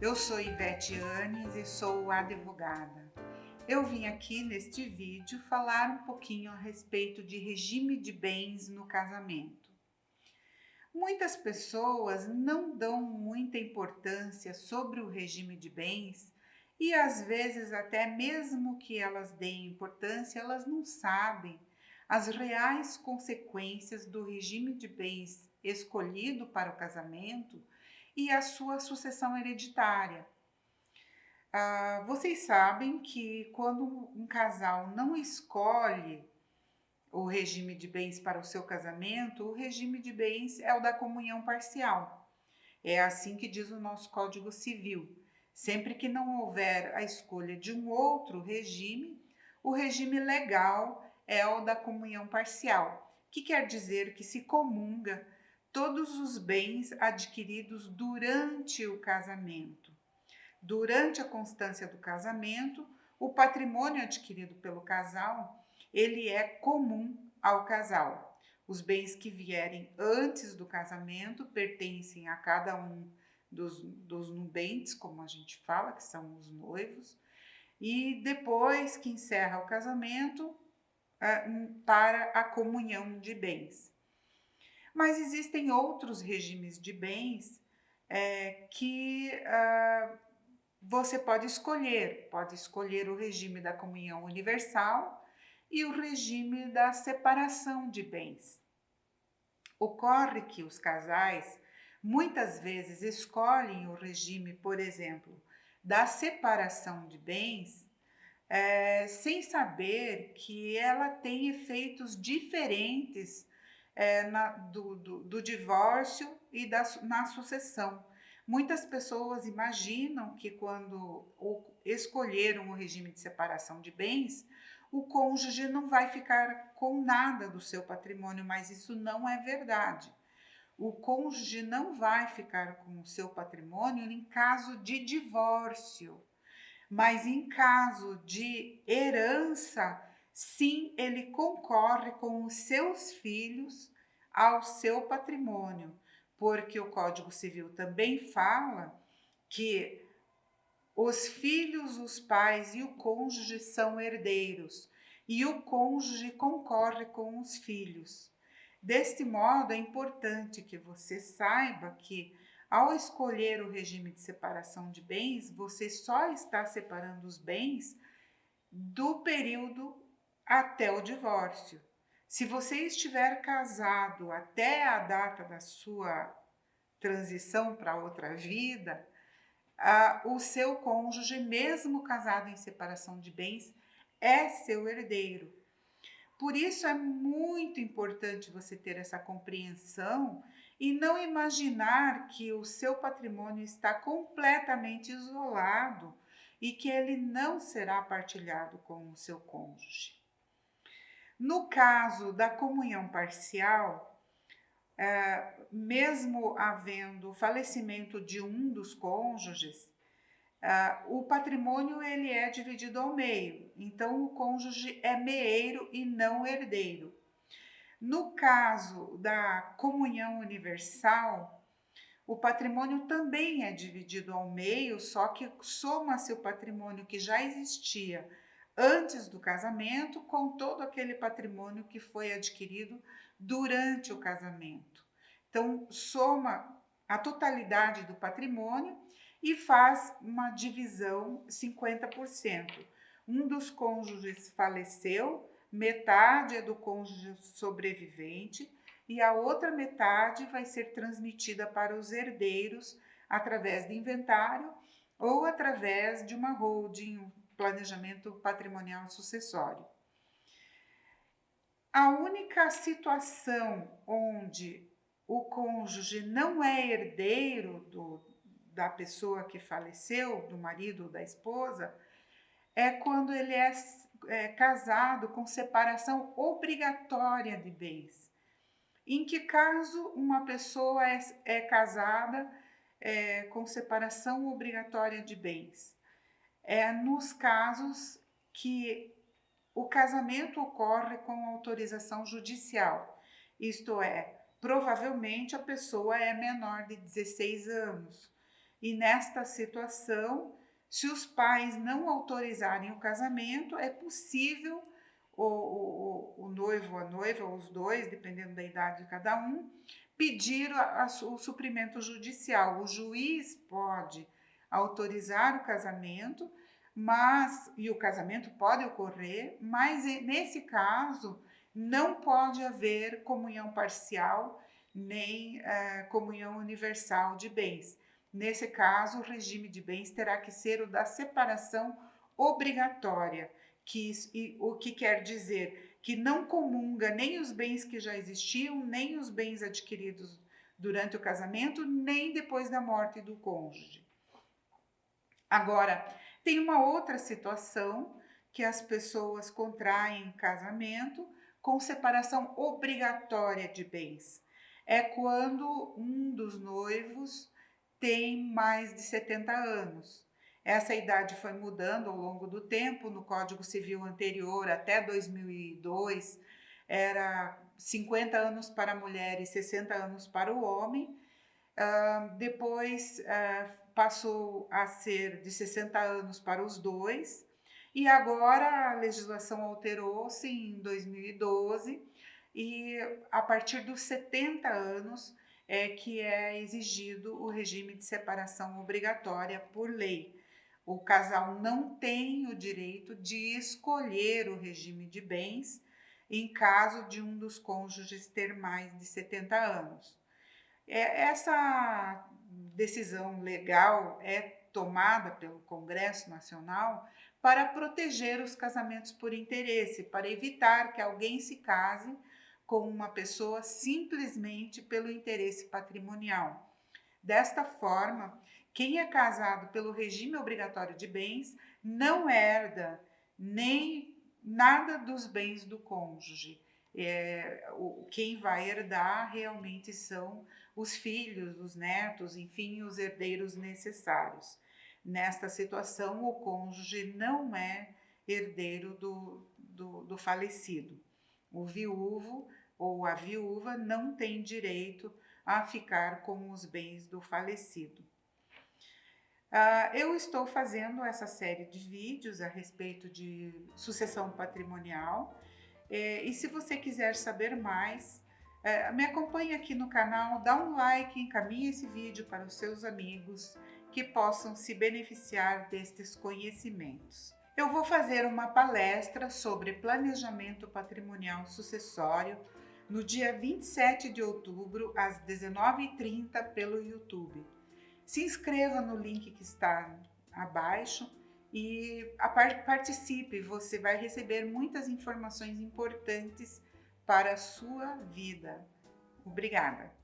Eu sou Ivete Anes e sou advogada. Eu vim aqui neste vídeo falar um pouquinho a respeito de regime de bens no casamento. Muitas pessoas não dão muita importância sobre o regime de bens e às vezes até mesmo que elas deem importância, elas não sabem as reais consequências do regime de bens escolhido para o casamento e a sua sucessão hereditária. Vocês sabem que quando um casal não escolhe o regime de bens para o seu casamento, o regime de bens é o da comunhão parcial. É assim que diz o nosso Código Civil. Sempre que não houver a escolha de um outro regime, o regime legal é o da comunhão parcial, que quer dizer que se comunga todos os bens adquiridos durante o casamento. Durante a constância do casamento, o patrimônio adquirido pelo casal, ele é comum ao casal. Os bens que vierem antes do casamento pertencem a cada um dos nubentes, como a gente fala, que são os noivos, e depois que encerra o casamento, para a comunhão de bens. Mas existem outros regimes de bens que você pode escolher o regime da comunhão universal e o regime da separação de bens. Ocorre que os casais muitas vezes escolhem o regime, por exemplo, da separação de bens, sem saber que ela tem efeitos diferentes do divórcio e na sucessão. Muitas pessoas imaginam que quando escolheram o regime de separação de bens, o cônjuge não vai ficar com nada do seu patrimônio, mas isso não é verdade. O cônjuge não vai ficar com o seu patrimônio em caso de divórcio, mas em caso de herança, sim, ele concorre com os seus filhos ao seu patrimônio, porque o Código Civil também fala que os filhos, os pais e o cônjuge são herdeiros e o cônjuge concorre com os filhos. Deste modo, é importante que você saiba que, ao escolher o regime de separação de bens, você só está separando os bens do período até o divórcio. Se você estiver casado até a data da sua transição para outra vida, o seu cônjuge, mesmo casado em separação de bens, é seu herdeiro. Por isso é muito importante você ter essa compreensão e não imaginar que o seu patrimônio está completamente isolado e que ele não será partilhado com o seu cônjuge. No caso da comunhão parcial, mesmo havendo o falecimento de um dos cônjuges, o patrimônio ele é dividido ao meio, então o cônjuge é meeiro e não herdeiro. No caso da comunhão universal, o patrimônio também é dividido ao meio, só que soma-se o patrimônio que já existia antes do casamento com todo aquele patrimônio que foi adquirido durante o casamento. Então, soma a totalidade do patrimônio e faz uma divisão 50%. Um dos cônjuges faleceu, metade é do cônjuge sobrevivente e a outra metade vai ser transmitida para os herdeiros através de inventário ou através de uma holding, um planejamento patrimonial sucessório. A única situação onde o cônjuge não é herdeiro da pessoa que faleceu, do marido ou da esposa, é quando ele é casado com separação obrigatória de bens. Em que caso uma pessoa é casada com separação obrigatória de bens? É nos casos que o casamento ocorre com autorização judicial, isto é, provavelmente a pessoa é menor de 16 anos e nesta situação, se os pais não autorizarem o casamento, é possível o noivo ou a noiva, ou os dois, dependendo da idade de cada um, pedir o suprimento judicial. O juiz pode autorizar o casamento, e o casamento pode ocorrer, mas nesse caso não pode haver comunhão parcial nem comunhão universal de bens. Nesse caso, o regime de bens terá que ser o da separação obrigatória, o que quer dizer que não comunga nem os bens que já existiam, nem os bens adquiridos durante o casamento, nem depois da morte do cônjuge. Agora, tem uma outra situação que as pessoas contraem casamento com separação obrigatória de bens. É quando um dos noivos tem mais de 70 anos. Essa idade foi mudando ao longo do tempo. No Código Civil anterior, até 2002, era 50 anos para a mulher e 60 anos para o homem. Depois passou a ser de 60 anos para os dois, e agora a legislação alterou-se em 2012, e a partir dos 70 anos é que é exigido o regime de separação obrigatória por lei. O casal não tem o direito de escolher o regime de bens em caso de um dos cônjuges ter mais de 70 anos. Essa decisão legal é tomada pelo Congresso Nacional para proteger os casamentos por interesse, para evitar que alguém se case com uma pessoa simplesmente pelo interesse patrimonial. Desta forma, quem é casado pelo regime obrigatório de bens não herda nem nada dos bens do cônjuge. Quem vai herdar realmente são os filhos, os netos, enfim, os herdeiros necessários. Nesta situação, o cônjuge não é herdeiro do falecido. O viúvo ou a viúva não tem direito a ficar com os bens do falecido. Eu estou fazendo essa série de vídeos a respeito de sucessão patrimonial, e se você quiser saber mais, me acompanhe aqui no canal, dá um like, encaminhe esse vídeo para os seus amigos que possam se beneficiar destes conhecimentos. Eu vou fazer uma palestra sobre planejamento patrimonial sucessório no dia 27 de outubro, às 19h30, pelo YouTube. Se inscreva no link que está abaixo e participe, você vai receber muitas informações importantes para a sua vida. Obrigada!